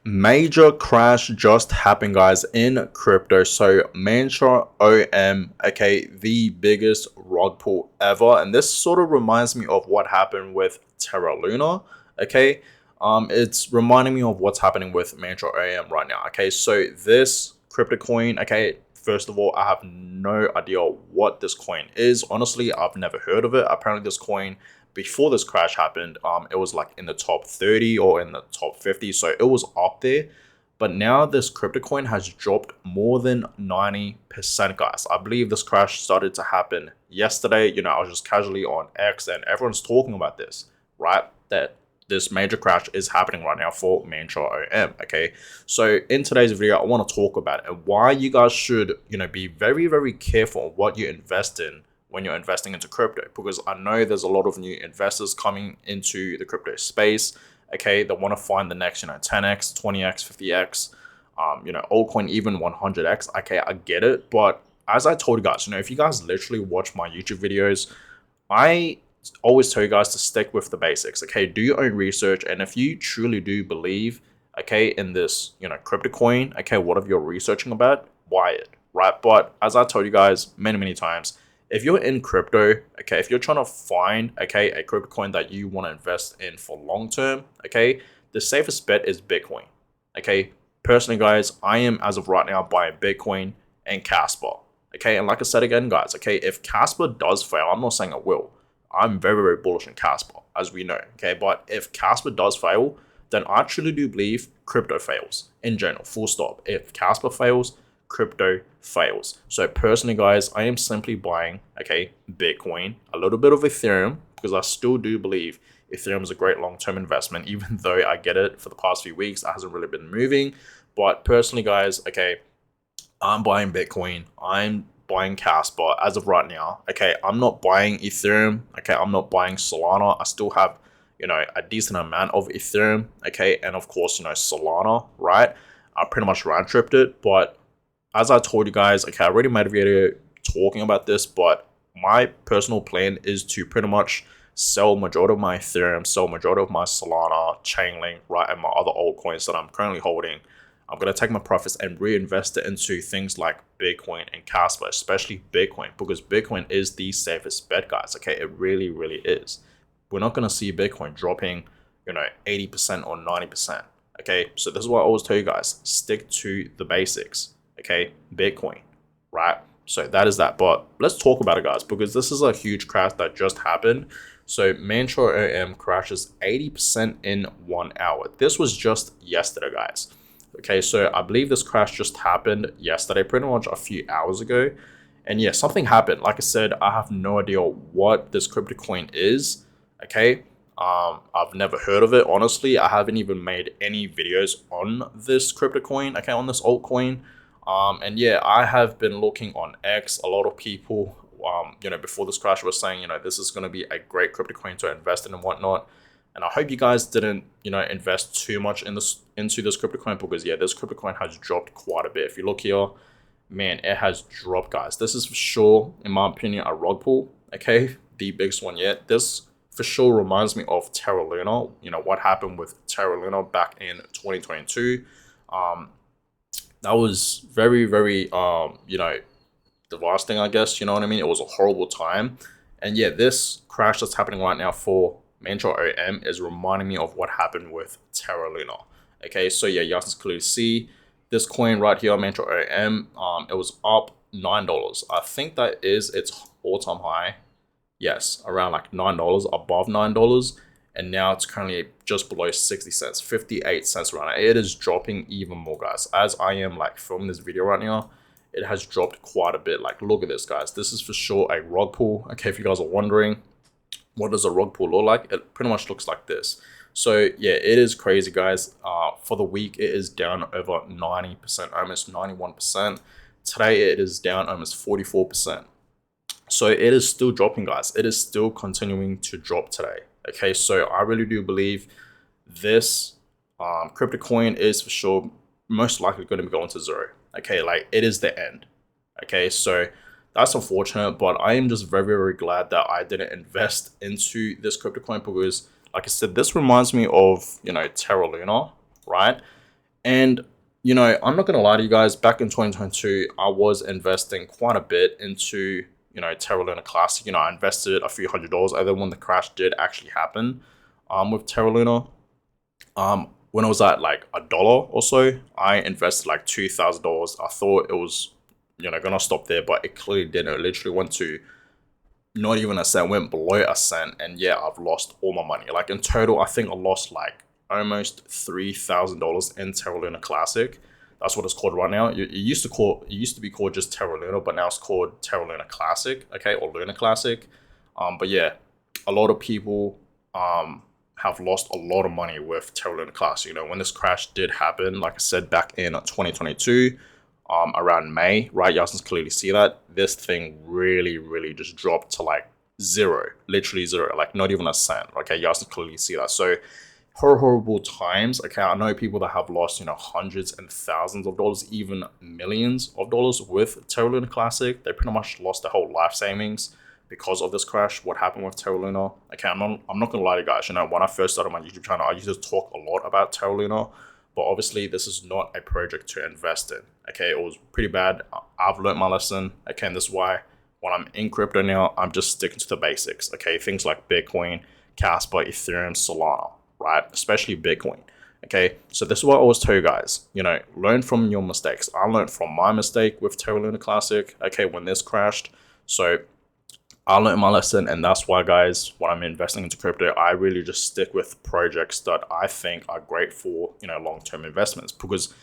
Major crash just happened, guys, in crypto. So Mantra OM, okay, the biggest rug pull ever, and this sort of reminds me of what happened with Terra Luna. Okay, it's reminding me of what's happening with Mantra OM right now. Okay, so this crypto coin, okay, first of all, I have no idea what this coin is. Honestly, I've never heard of it. Apparently, this coin before this crash happened, it was like in the top 30 or in the top 50, so it was up there. But now this crypto coin has dropped more than 90%, guys. I believe this crash started to happen yesterday. I was just casually on X and everyone's talking about this, right? That this major crash is happening right now for Mantra OM. Okay, so in today's video, I want to talk about it and why you guys should, be very, very careful on what you invest in when you're investing into crypto, because I know there's a lot of new investors coming into the crypto space. Okay, they want to find the next, 10x, 20x, 50x, altcoin even 100x. Okay, I get it, but as I told you guys, if you guys literally watch my YouTube videos, I always tell you guys to stick with the basics. Okay, do your own research, and if you truly do believe, okay, in this, crypto coin, okay, whatever you're researching about, buy it, right? But as I told you guys many, many times, if you're in crypto, okay, if you're trying to find, okay, a crypto coin that you want to invest in for long term, okay, the safest bet is Bitcoin. Okay, personally, guys, I am as of right now buying Bitcoin and Casper. Okay, and like I said again, guys, okay, if Casper does fail, I'm not saying it will. I'm very, very bullish on Casper, as we know. Okay, but if Casper does fail, then I truly do believe crypto fails in general, full stop. If Casper fails, crypto fails. So personally, guys, I am simply buying, okay, Bitcoin, a little bit of Ethereum, because I still do believe Ethereum is a great long-term investment, even though I get it for the past few weeks, it hasn't really been moving. But personally, guys, okay, I'm buying Bitcoin, I'm buying Casper as of right now. Okay, I'm not buying Ethereum. Okay, I'm not buying Solana. I still have, a decent amount of Ethereum. Okay, and of course, Solana, right? I pretty much round tripped it, but as I told you guys, okay, I already made a video talking about this, but my personal plan is to pretty much sell majority of my Ethereum, sell majority of my Solana, Chainlink, right, and my other altcoins that I'm currently holding. I'm going to take my profits and reinvest it into things like Bitcoin and Casper, especially Bitcoin, because Bitcoin is the safest bet, guys. Okay, it really, really is. We're not going to see Bitcoin dropping, 80% or 90%. Okay, so this is what I always tell you guys, stick to the basics. Okay, Bitcoin, right? So that is that. But let's talk about it, guys, because this is a huge crash that just happened. So Mantra OM crashes 80% in 1 hour. This was just yesterday, guys. Okay, so I believe this crash just happened yesterday, pretty much a few hours ago. And yeah, something happened. Like I said, I have no idea what this crypto coin is. Okay, I've never heard of it. Honestly, I haven't even made any videos on this crypto coin, okay, on this altcoin. And yeah, I have been looking on X. A lot of people, before this crash was saying, this is going to be a great crypto coin to invest in and whatnot. And I hope you guys didn't, invest too much into this crypto coin, because yeah, this crypto coin has dropped quite a bit. If you look here, man, it has dropped, guys. This is for sure, in my opinion, a rug pull. Okay, the biggest one yet. This for sure reminds me of Terra Luna. What happened with Terra Luna back in 2022. That was very, very, devastating, I guess. You know what I mean? It was a horrible time. And yeah, this crash that's happening right now for Mantra OM is reminding me of what happened with Terra Luna. Okay, so yeah, you guys can clearly see this coin right here, Mantra OM. It was up $9. I think that is its all-time high. Yes, around like $9, above $9. And now it's currently just below 60 cents, 58 cents right now. It is dropping even more, guys. As I am like filming this video right now, it has dropped quite a bit. Like, look at this, guys. This is for sure a rug pull. Okay, if you guys are wondering, what does a rug pull look like? It pretty much looks like this. So yeah, it is crazy, guys. For the week, it is down over 90%, almost 91%. Today, it is down almost 44%. So it is still dropping, guys. It is still continuing to drop today. Okay, so I really do believe this crypto coin is for sure most likely going to be going to zero. Okay, like it is the end. Okay, so that's unfortunate, but I am just very, very glad that I didn't invest into this crypto coin, because like I said, this reminds me of, Terra Luna, right? And I'm not gonna lie to you guys. Back in 2022, I was investing quite a bit into Terra Luna Classic. I invested a few $100s. And then when the crash did actually happen, with Terra Luna, when it was at like $1 or so, I invested like $2,000. I thought it was gonna stop there, but it clearly didn't. It literally went to not even a cent, went below a cent, and yeah, I've lost all my money. Like in total, I think I lost like almost $3,000 in Terra Luna Classic. That's what it's called right now. It used to be called just Terra Luna, but now it's called Terra Luna Classic, okay, or Luna Classic. But yeah, a lot of people have lost a lot of money with Terra Luna Classic. When this crash did happen, like I said, back in 2022, around May, right? Y'all can clearly see that this thing really, really just dropped to like zero, literally zero, like not even a cent. Okay, y'all can clearly see that. So horrible times. Okay, I know people that have lost hundreds and thousands of dollars, even millions of dollars with Terra Luna Classic. They pretty much lost their whole life savings because of this crash. What happened with Terra Luna? Okay, I'm not gonna lie to you guys. When I first started my YouTube channel, I used to talk a lot about Terra Luna, but obviously this is not a project to invest in. Okay, it was pretty bad. I've learned my lesson. Okay, and this is why when I'm in crypto now, I'm just sticking to the basics. Okay, things like Bitcoin, Casper, Ethereum, Solana, right? Especially Bitcoin. Okay, so this is what I always tell you guys. Learn from your mistakes. I learned from my mistake with Terra Luna Classic. Okay, when this crashed, so I learned my lesson, and that's why, guys, when I'm investing into crypto, I really just stick with projects that I think are great for long-term investments, because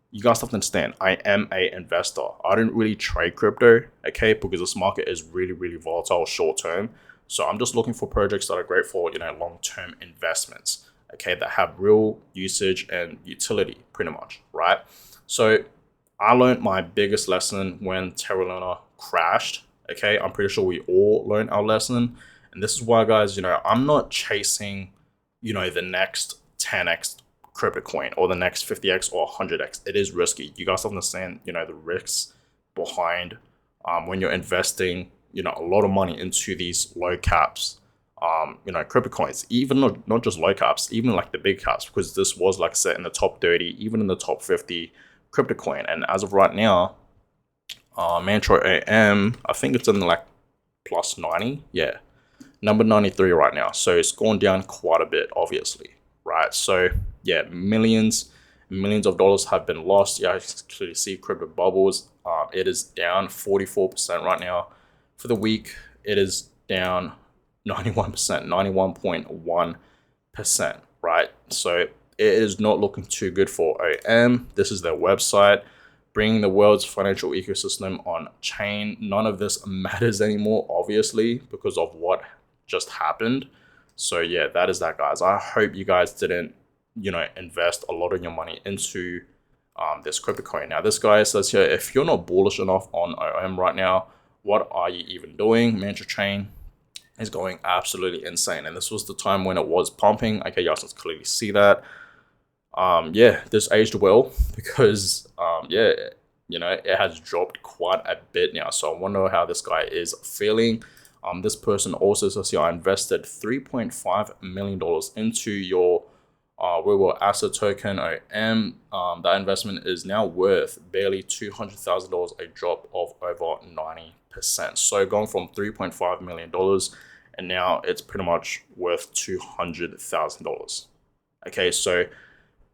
you guys have to understand, I am a investor. I don't really trade crypto, okay, because this market is really, really volatile short term. So I'm just looking for projects that are great for long-term investments, okay, that have real usage and utility, pretty much, right? So I learned my biggest lesson when Terra Luna crashed. Okay, I'm pretty sure we all learned our lesson, and this is why, guys. I'm not chasing, the next 10x crypto coin or the next 50x or 100x. It is risky. You guys understand, the risks behind when you're investing, a lot of money into these low caps, crypto coins. Even not just low caps, even like the big caps, because this was like set in the top 30, even in the top 50 crypto coin, and as of right now. Mantro AM, I think it's in like plus 90. Yeah, number 93 right now. So it's gone down quite a bit, obviously, right? So yeah, millions of dollars have been lost. Yeah, I can clearly see crypto bubbles. It is down 44% right now. For the week, it is down 91%, 91.1%, right? So it is not looking too good for OM. This is their website. Bringing the world's financial ecosystem on chain. None of this matters anymore, obviously, because of what just happened. So yeah, that is that, guys. I hope you guys didn't, invest a lot of your money into this crypto coin. Now, this guy says here, if you're not bullish enough on OM right now, what are you even doing? Mantra Chain is going absolutely insane. And this was the time when it was pumping. Okay, y'all can clearly see that. Yeah, this aged well because yeah, it has dropped quite a bit now. So I wonder how this guy is feeling. This person also says, I invested $3.5 million into your real world asset token OM. That investment is now worth barely $200,000, a drop of over 90%. So going from $3.5 million, and now it's pretty much worth $200,000. Okay, so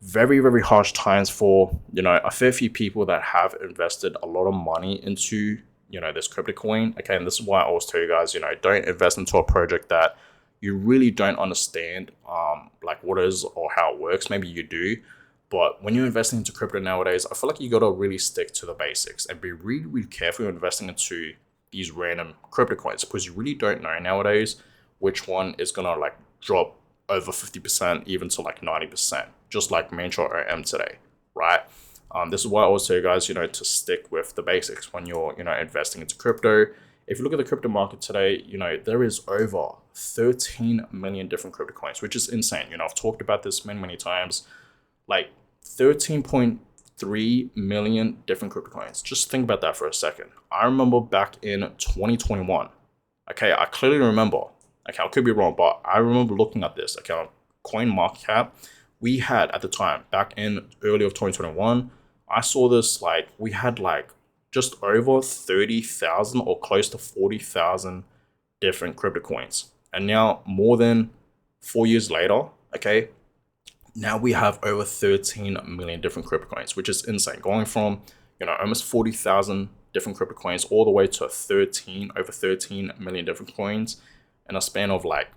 very, very harsh times for a fair few people that have invested a lot of money into this crypto coin. Okay, and this is why I always tell you guys, don't invest into a project that you really don't understand like what it is or how it works. Maybe you do, but when you're investing into crypto nowadays, I feel like you got to really stick to the basics and be really, really careful investing into these random crypto coins, because you really don't know nowadays which one is gonna like drop over 50%, even to like 90%, just like Mantro OM today, right? This is why I always tell you guys, to stick with the basics when you're, investing into crypto. If you look at the crypto market today, there is over 13 million different crypto coins, which is insane. I've talked about this many, many times, like 13.3 million different crypto coins. Just think about that for a second. I remember back in 2021, okay, I clearly remember. Okay, I could be wrong, but I remember looking at this. Okay, on CoinMarketCap, we had at the time back in early of 2021, I saw this like we had like just over 30,000 or close to 40,000 different crypto coins. And now more than 4 years later, okay, now we have over 13 million different crypto coins, which is insane. Going from, almost 40,000 different crypto coins all the way to over 13 million different coins in a span of like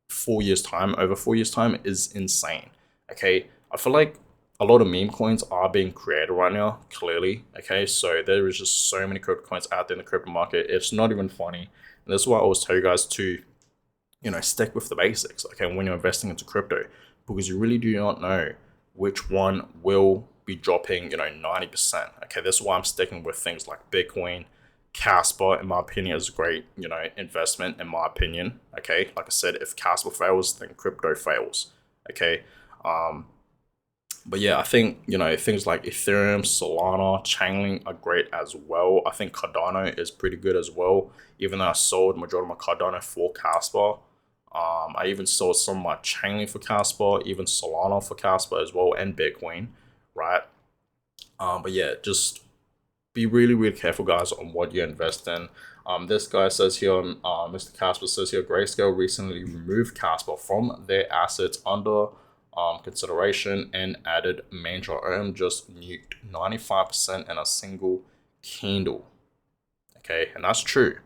4 years time, over 4 years time is insane. Okay. I feel like a lot of meme coins are being created right now, clearly. Okay. So there is just so many crypto coins out there in the crypto market. It's not even funny. And that's why I always tell you guys to, stick with the basics. Okay. When you're investing into crypto, because you really do not know which one will be dropping, 90%. Okay, this is why I'm sticking with things like Bitcoin. Casper, in my opinion, is a great, investment, in my opinion. Okay, like I said, if Casper fails, then crypto fails. Okay, but yeah, I think, things like Ethereum, Solana, Chainlink are great as well. I think Cardano is pretty good as well, even though I sold majority of my Cardano for Casper. I even sold some of my Chainlink for Casper, even Solana for Casper as well, and Bitcoin, right? But yeah, just be really, really careful, guys, on what you invest in. This guy says here, Mr. Casper says here, Grayscale recently removed Casper from their assets under consideration and added Mantra. Just nuked 95% in a single candle. Okay, and that's true,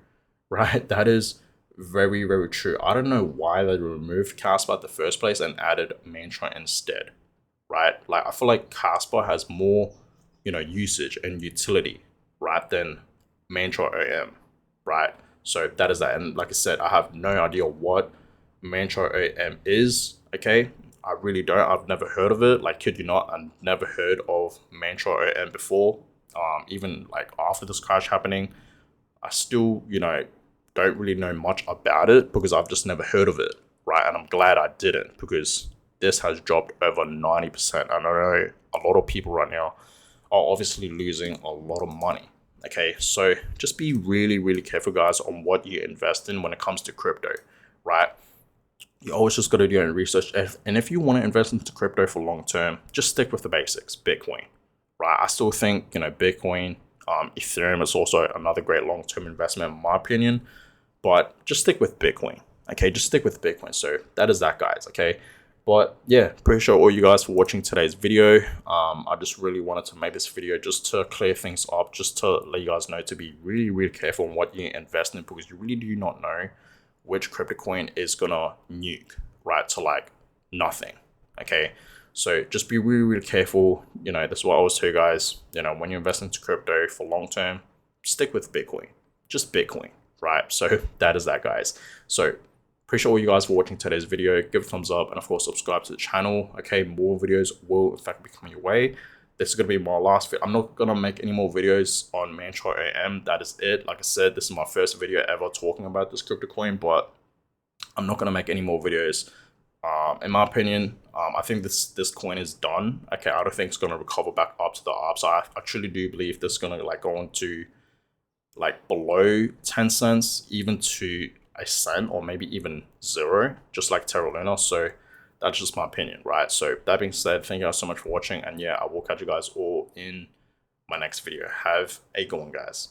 right? That is very, very true. I don't know why they removed Casper at the first place and added Mantra instead, right? Like, I feel like Casper has more, usage and utility, right, than Mantra OM, right? So that is that. And like I said, I have no idea what Mantra OM is, okay? I really don't. I've never heard of it. Like, kid you not, I've never heard of Mantra OM before. Even like after this crash happening, I still, don't really know much about it because I've just never heard of it, right? And I'm glad I didn't, because this has dropped over 90%. I know a lot of people right now are obviously losing a lot of money. Okay, so just be really, really careful, guys, on what you invest in when it comes to crypto, right? You always just got to do your own research. And if you want to invest into crypto for long term, just stick with the basics. Bitcoin, right? I still think, Bitcoin, Ethereum is also another great long-term investment in my opinion, but just stick with Bitcoin. Okay, just stick with Bitcoin. So that is that, guys. Okay, but yeah, appreciate all you guys for watching today's video. I just really wanted to make this video just to clear things up, just to let you guys know to be really, really careful on what you invest in, because you really do not know which crypto coin is gonna nuke, right, to like nothing. Okay, so just be really, really careful. That's what I always tell you guys. When you invest into crypto for long term, stick with Bitcoin, just Bitcoin, right? So that is that, guys. So appreciate all you guys for watching today's video. Give a thumbs up, and of course subscribe to the channel. Okay, more videos will in fact be coming your way. This is going to be my last video. I'm not going to make any more videos on Mantra AM. That is it. Like I said, this is my first video ever talking about this crypto coin, but I'm not going to make any more videos. In my opinion, I think this coin is done. Okay, I don't think it's going to recover back up to the upside. I truly do believe this is going to like go into like below 10 cents, even to a cent, or maybe even zero, just like Terra Luna. So that's just my opinion, right? So that being said, thank you guys so much for watching, and yeah, I will catch you guys all in my next video. Have a good one, guys.